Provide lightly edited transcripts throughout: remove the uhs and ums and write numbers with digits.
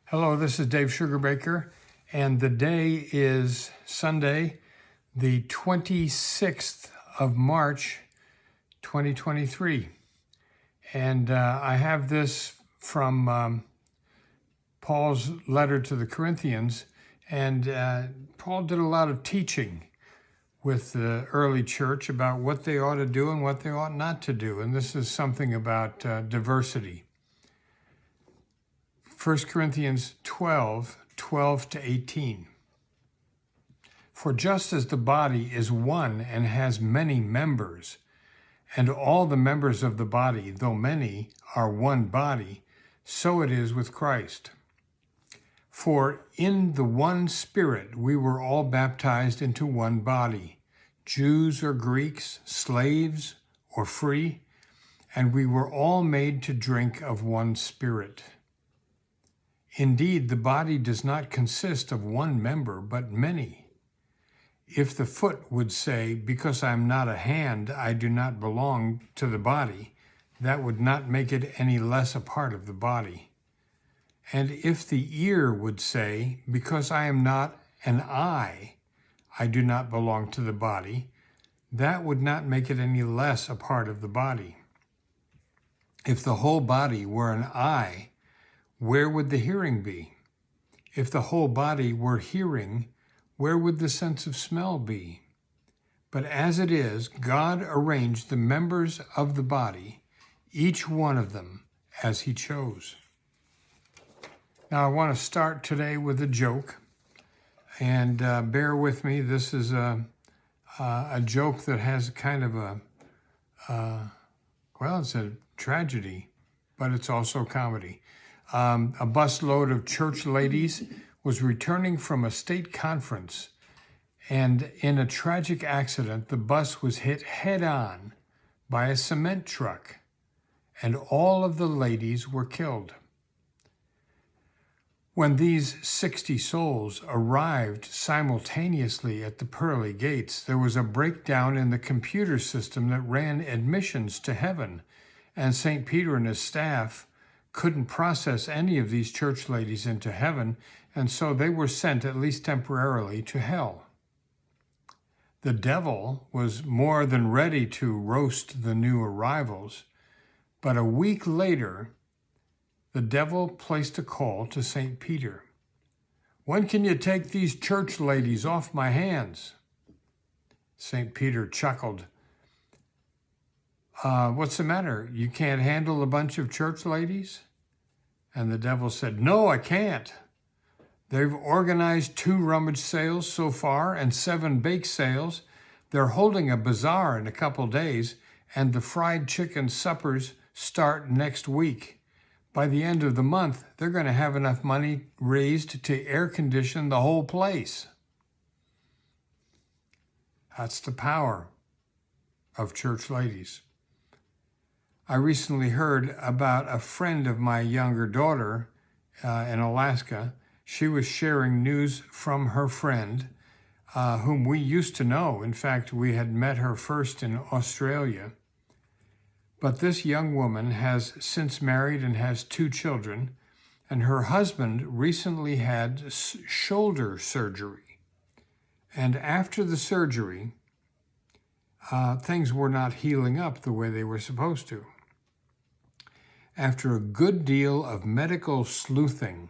Hello, this is Dave Sugarbaker, and the day is Sunday, the 26th of March, 2023. And I have this from Paul's letter to the Corinthians, and Paul did a lot of teaching with the early church about what they ought to do and what they ought not to do. And this is something about diversity. 1 Corinthians 12 to 18. For just as the body is one and has many members, and all the members of the body, though many, are one body, so it is with Christ. For in the one Spirit we were all baptized into one body, Jews or Greeks, slaves or free, and we were all made to drink of one Spirit. Indeed, the body does not consist of one member, but many. If the foot would say, because I am not a hand, I do not belong to the body, that would not make it any less a part of the body. And if the ear would say, because I am not an eye, I do not belong to the body, that would not make it any less a part of the body. If the whole body were an eye, where would the hearing be? If the whole body were hearing, where would the sense of smell be? But as it is, God arranged the members of the body, each one of them, as he chose. Now I want to start today with a joke, and bear with me. This is a joke that has kind of it's a tragedy, but it's also comedy. A busload of church ladies was returning from a state conference, and in a tragic accident, the bus was hit head-on by a cement truck, and all of the ladies were killed. When these 60 souls arrived simultaneously at the pearly gates, there was a breakdown in the computer system that ran admissions to heaven, and St. Peter and his staff couldn't process any of these church ladies into heaven, and so they were sent, at least temporarily, to hell. The devil was more than ready to roast the new arrivals, but a week later, the devil placed a call to St. Peter. When can you take these church ladies off my hands? St. Peter chuckled. What's the matter? You can't handle a bunch of church ladies? And the devil said, no, I can't. They've organized 2 rummage sales so far and 7 bake sales. They're holding a bazaar in a couple days, and the fried chicken suppers start next week. By the end of the month, they're going to have enough money raised to air condition the whole place. That's the power of church ladies. I recently heard about a friend of my younger daughter in Alaska. She was sharing news from her friend, whom we used to know. In fact, we had met her first in Australia. But this young woman has since married and has 2 children, and her husband recently had shoulder surgery. And after the surgery, things were not healing up the way they were supposed to. After a good deal of medical sleuthing,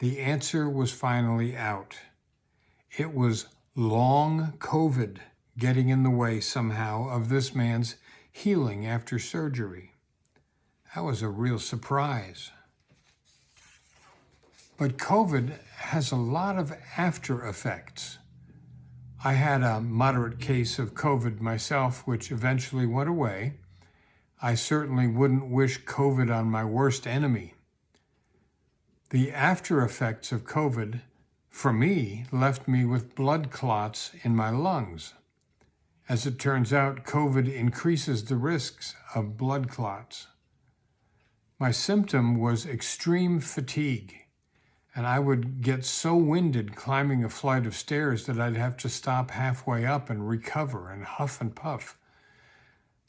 the answer was finally out. It was long COVID getting in the way somehow of this man's healing after surgery. That was a real surprise. But COVID has a lot of after effects. I had a moderate case of COVID myself, which eventually went away. I certainly wouldn't wish COVID on my worst enemy. The after effects of COVID, for me, left me with blood clots in my lungs. As it turns out, COVID increases the risks of blood clots. My symptom was extreme fatigue, and I would get so winded climbing a flight of stairs that I'd have to stop halfway up and recover and huff and puff.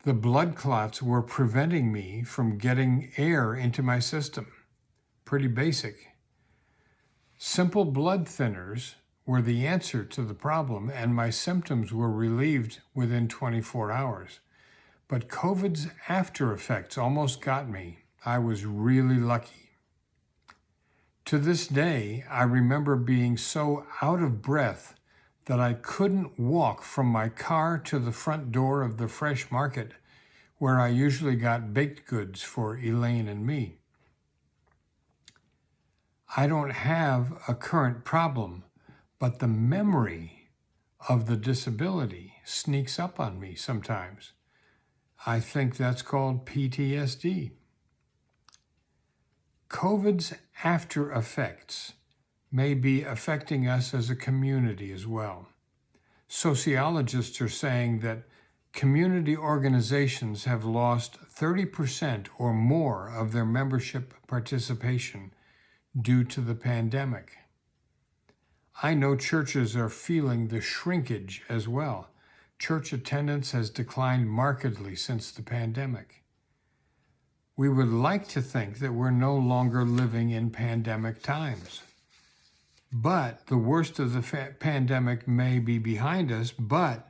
The blood clots were preventing me from getting air into my system. Pretty basic. Simple blood thinners were the answer to the problem, and my symptoms were relieved within 24 hours. But COVID's after effects almost got me. I was really lucky. To this day, I remember being so out of breath that I couldn't walk from my car to the front door of the fresh market where I usually got baked goods for Elaine and me. I don't have a current problem, but the memory of the disability sneaks up on me sometimes. I think that's called PTSD. COVID's after effects may be affecting us as a community as well. Sociologists are saying that community organizations have lost 30% or more of their membership participation due to the pandemic. I know churches are feeling the shrinkage as well. Church attendance has declined markedly since the pandemic. We would like to think that we're no longer living in pandemic times. But the worst of the pandemic may be behind us, but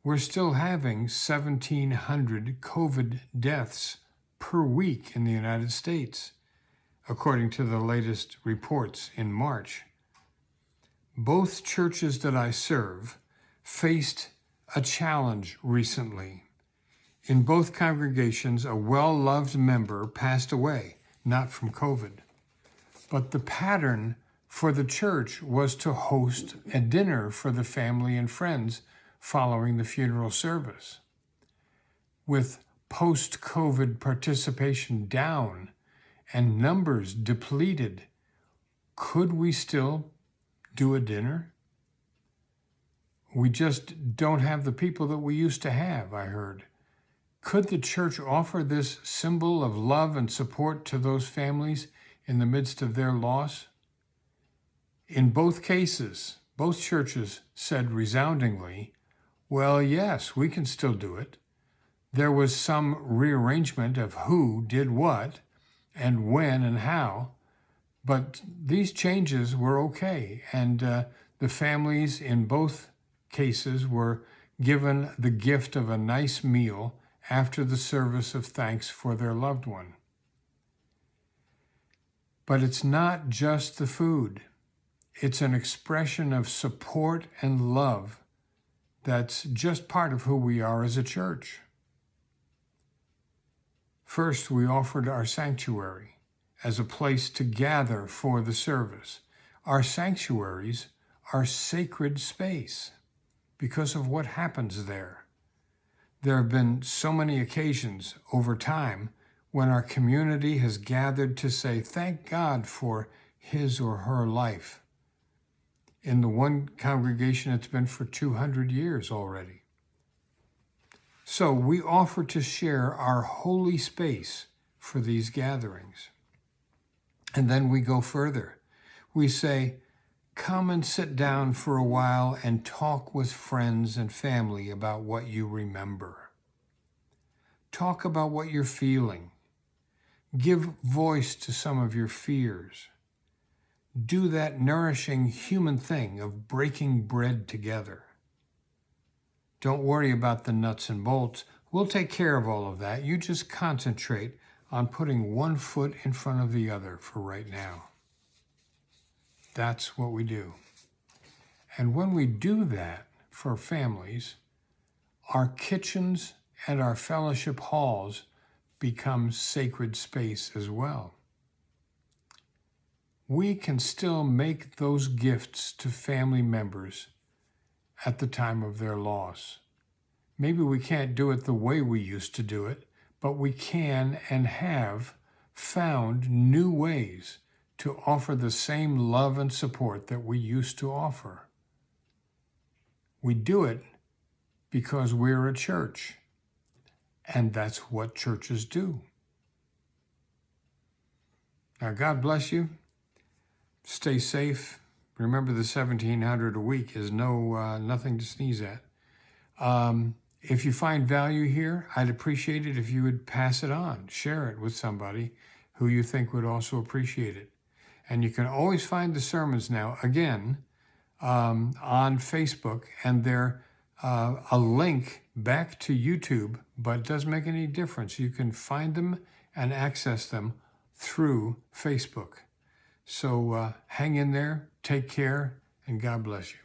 we're still having 1,700 COVID deaths per week in the United States, according to the latest reports in March. Both churches that I serve faced a challenge recently. In both congregations, a well-loved member passed away, not from COVID. But the pattern for the church was to host a dinner for the family and friends following the funeral service. With post-COVID participation down and numbers depleted, could we still do a dinner? We just don't have the people that we used to have, I heard. Could the church offer this symbol of love and support to those families in the midst of their loss? In both cases, both churches said resoundingly, well, yes, we can still do it. There was some rearrangement of who did what and when and how, but these changes were okay, and the families in both cases were given the gift of a nice meal after the service of thanks for their loved one. But it's not just the food. It's an expression of support and love that's just part of who we are as a church. First, we offered our sanctuary as a place to gather for the service. Our sanctuaries are sacred space because of what happens there. There have been so many occasions over time when our community has gathered to say, thank God for his or her life. In the one congregation, it's been for 200 years already. So we offer to share our holy space for these gatherings. And then we go further. We say, come and sit down for a while and talk with friends and family about what you remember. Talk about what you're feeling. Give voice to some of your fears. Do that nourishing human thing of breaking bread together. Don't worry about the nuts and bolts. We'll take care of all of that. You just concentrate on putting one foot in front of the other for right now. That's what we do. And when we do that for families, our kitchens and our fellowship halls become sacred space as well. We can still make those gifts to family members at the time of their loss. Maybe we can't do it the way we used to do it, but we can and have found new ways to offer the same love and support that we used to offer. We do it because we're a church, and that's what churches do. Now, God bless you. Stay safe. Remember, the 1,700 a week is nothing to sneeze at. If you find value here, I'd appreciate it if you would pass it on. Share it with somebody who you think would also appreciate it. And you can always find the sermons now, again, on Facebook, and they're a link back to YouTube, but it doesn't make any difference. You can find them and access them through Facebook. So hang in there, take care, and God bless you.